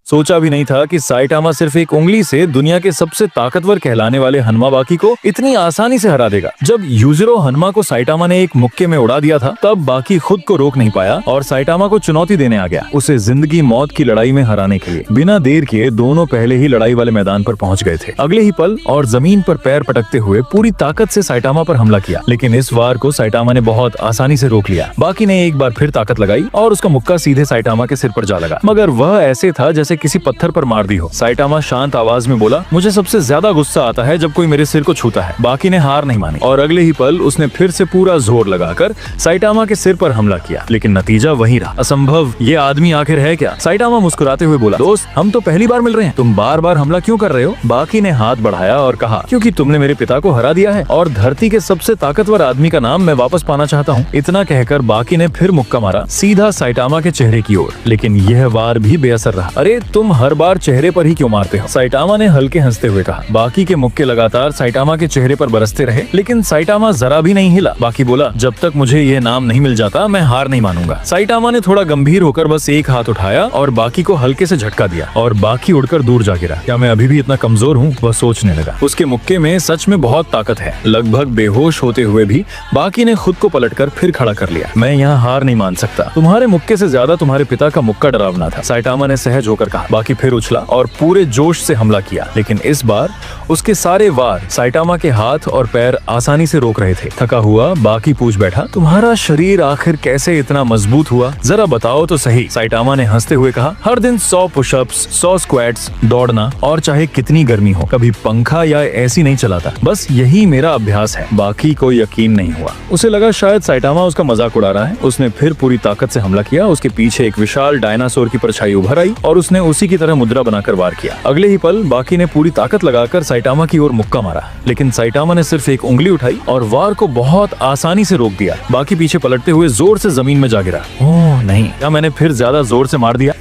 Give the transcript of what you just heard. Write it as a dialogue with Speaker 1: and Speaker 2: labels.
Speaker 1: सोचा भी नहीं था कि साइटामा सिर्फ एक उंगली से दुनिया के सबसे ताकतवर कहलाने वाले हनुमा बाकी को इतनी आसानी से हरा देगा। जब यूजिरो हनुमा को साइटामा ने एक मुक्के में उड़ा दिया था, तब बाकी खुद को रोक नहीं पाया और साइटामा को चुनौती देने आ गया, उसे जिंदगी मौत की लड़ाई में हराने के लिए। बिना देर किए दोनों पहले ही लड़ाई वाले मैदान पर पहुंच गए थे। अगले ही पल और जमीन पर पैर पटकते हुए पूरी ताकत से साइटामा पर हमला किया, लेकिन इस वार को साइटामा ने बहुत आसानी से रोक लिया। बाकी ने एक बार फिर ताकत लगाई और उसका मुक्का सीधे साइटामा के सिर पर जा लगा, मगर वह ऐसे था जैसे किसी पत्थर पर मार दी हो। साइटामा शांत आवाज में बोला, मुझे सबसे ज्यादा गुस्सा आता है जब कोई मेरे सिर को छूता है। बाकी ने हार नहीं मानी और अगले ही पल उसने फिर से पूरा जोर लगाकर साइटामा के सिर पर हमला किया, लेकिन नतीजा वही रहा। असंभव, ये आदमी आखिर है क्या? साइटामा मुस्कुराते हुए बोला, दोस्त, हम तो पहली बार मिल रहे हैं, तुम बार बार हमला क्यों कर रहे हो? बाकी ने हाथ बढ़ाया और कहा, क्योंकि तुमने मेरे पिता को हरा दिया है और धरती के सबसे ताकतवर आदमी का नाम मैं वापस पाना चाहता हूँ। इतना कहकर बाकी ने फिर मुक्का मारा सीधा साइटामा के चेहरे की ओर, लेकिन यह वार भी बेअसर रहा। अरे तुम हर बार चेहरे पर ही क्यों मारते हो? साइटामा ने हल्के हंसते हुए कहा। बाकी के मुक्के लगातार साइटामा के चेहरे पर बरसते रहे, लेकिन साइटामा जरा भी नहीं हिला। बाकी बोला, जब तक मुझे ये नाम नहीं मिल जाता मैं हार नहीं मानूंगा। साइटामा ने थोड़ा गंभीर होकर बस एक हाथ उठाया और बाकी को हल्के से झटका दिया और बाकी उड़कर दूर जा गिरा। क्या मैं अभी भी इतना कमजोर हूँ? वह सोचने लगा। उसके मुक्के में सच में बहुत ताकत है। लगभग बेहोश होते हुए भी बाकी ने खुद को पलटकर फिर खड़ा कर लिया। मैं यहाँ हार नहीं मान सकता। तुम्हारे मुक्के से ज्यादा तुम्हारे पिता का मुक्का डरावना था, साइटामा ने सहज होकर कहा। बाकी फिर उछला और पूरे जोश से हमला किया, लेकिन इस बार उसके सारे वार साइटामा के हाथ और पैर आसानी से रोक रहे थे। थका हुआ बाकी पूछ बैठा, तुम्हारा शरीर आखिर कैसे इतना मजबूत हुआ? जरा बताओ तो सही। साइटामा ने हंसते हुए कहा, हर दिन 100 पुशअप्स, 100 स्क्वाट्स, दौड़ना, और चाहे कितनी गर्मी हो, कभी पंखा या एसी नहीं चलाता। बस यही मेरा अभ्यास है। बाकी को यकीन नहीं हुआ। उसे लगा शायद साइटामा उसका मजाक उड़ा रहा है। उसने फिर पूरी ताकत से हमला किया। उसके पीछे एक विशाल डायनासोर की परछाई उभर आई और उसने उसी की तरह मुद्रा बनाकर वार किया। अगले ही पल बाकी ने पूरी ताकत लगाकर साइटामा की ओर मुक्का मारा, लेकिन साइटामा ने सिर्फ एक उंगली उठाई और वार को बहुत आसानी से रोक दिया। बाकी पीछे पलटते हुए जोर से जमीन में जा गिरा। ओह नहीं, क्या मैंने फिर ज्यादा जोर से मार दिया?